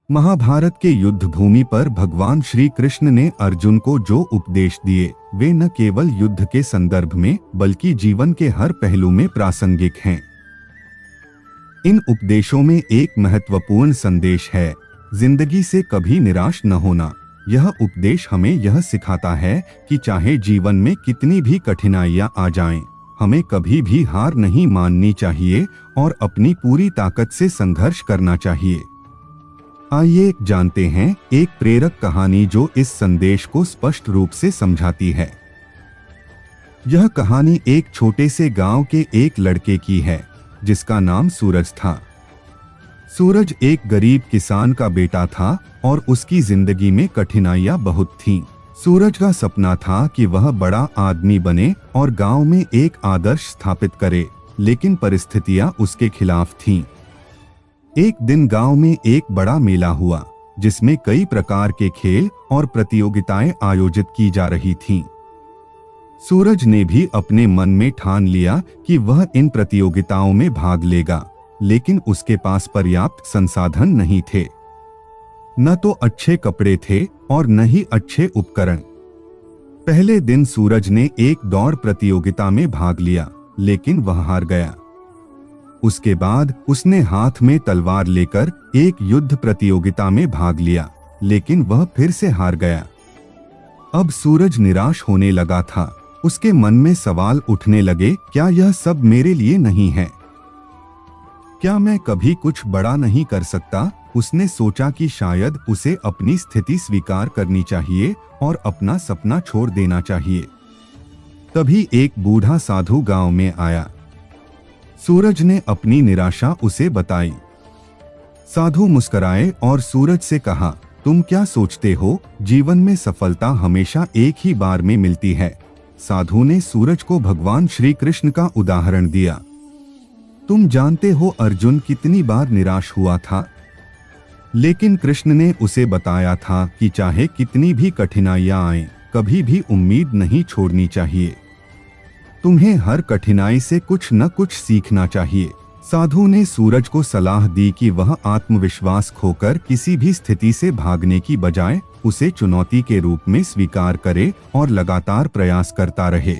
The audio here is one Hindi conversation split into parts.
महाभारत के युद्ध भूमि पर भगवान श्री कृष्ण ने अर्जुन को जो उपदेश दिए वे न केवल युद्ध के संदर्भ में बल्कि जीवन के हर पहलू में प्रासंगिक हैं। इन उपदेशों में एक महत्वपूर्ण संदेश है, जिंदगी से कभी निराश न होना। यह उपदेश हमें यह सिखाता है कि चाहे जीवन में कितनी भी कठिनाइयां आ जाएं, हमें कभी भी हार नहीं माननी चाहिए और अपनी पूरी ताकत से संघर्ष करना चाहिए। आइए जानते हैं एक प्रेरक कहानी जो इस संदेश को स्पष्ट रूप से समझाती है। यह कहानी एक छोटे से गांव के एक लड़के की है जिसका नाम सूरज था। सूरज एक गरीब किसान का बेटा था और उसकी जिंदगी में कठिनाइयां बहुत थीं। सूरज का सपना था कि वह बड़ा आदमी बने और गांव में एक आदर्श स्थापित करे, लेकिन परिस्थितियां उसके खिलाफ थीं। एक दिन गांव में एक बड़ा मेला हुआ जिसमें कई प्रकार के खेल और प्रतियोगिताएं आयोजित की जा रही थीं। सूरज ने भी अपने मन में ठान लिया कि वह इन प्रतियोगिताओं में भाग लेगा, लेकिन उसके पास पर्याप्त संसाधन नहीं थे। न तो अच्छे कपड़े थे और न ही अच्छे उपकरण। पहले दिन सूरज ने एक दौड़ प्रतियोगिता में भाग लिया, लेकिन वह हार गया। उसके बाद उसने हाथ में तलवार लेकर एक युद्ध प्रतियोगिता में भाग लिया, लेकिन वह फिर से हार गया। अब सूरज निराश होने लगा था। उसके मन में सवाल उठने लगे, क्या यह सब मेरे लिए नहीं है? क्या मैं कभी कुछ बड़ा नहीं कर सकता? उसने सोचा कि शायद उसे अपनी स्थिति स्वीकार करनी चाहिए और अपना सपना छोड़ देना चाहिए। तभी एक बूढ़ा साधु गांव में आया। सूरज ने अपनी निराशा उसे बताई। साधु मुस्कुराए और सूरज से कहा, तुम क्या सोचते हो, जीवन में सफलता हमेशा एक ही बार में मिलती है। साधु ने सूरज को भगवान श्री कृष्ण का उदाहरण दिया। तुम जानते हो अर्जुन कितनी बार निराश हुआ था, लेकिन कृष्ण ने उसे बताया था कि चाहे कितनी भी कठिनाइयां आएं, कभी भी उम्मीद नहीं छोड़नी चाहिए। तुम्हें हर कठिनाई से कुछ न कुछ सीखना चाहिए। साधु ने सूरज को सलाह दी कि वह आत्मविश्वास खोकर किसी भी स्थिति से भागने की बजाय उसे चुनौती के रूप में स्वीकार करे और लगातार प्रयास करता रहे।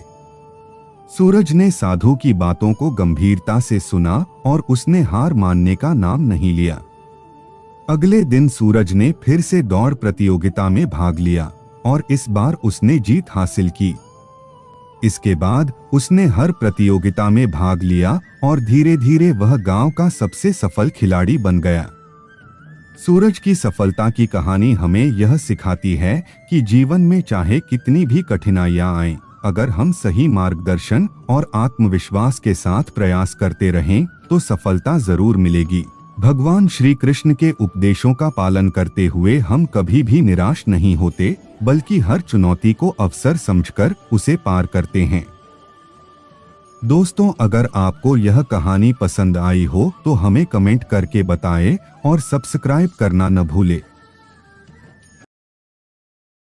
सूरज ने साधु की बातों को गंभीरता से सुना और उसने हार मानने का नाम नहीं लिया। अगले दिन सूरज ने फिर से दौड़ प्रतियोगिता में भाग लिया और इस बार उसने जीत हासिल की। इसके बाद उसने हर प्रतियोगिता में भाग लिया और धीरे धीरे वह गांव का सबसे सफल खिलाड़ी बन गया। सूरज की सफलता की कहानी हमें यह सिखाती है कि जीवन में चाहे कितनी भी कठिनाइयां आएं, अगर हम सही मार्गदर्शन और आत्मविश्वास के साथ प्रयास करते रहें तो सफलता जरूर मिलेगी। भगवान श्री कृष्ण के उपदेशों का पालन करते हुए हम कभी भी निराश नहीं होते, बल्कि हर चुनौती को अवसर समझकर उसे पार करते हैं। दोस्तों, अगर आपको यह कहानी पसंद आई हो तो हमें कमेंट करके बताएं और सब्सक्राइब करना न भूलें।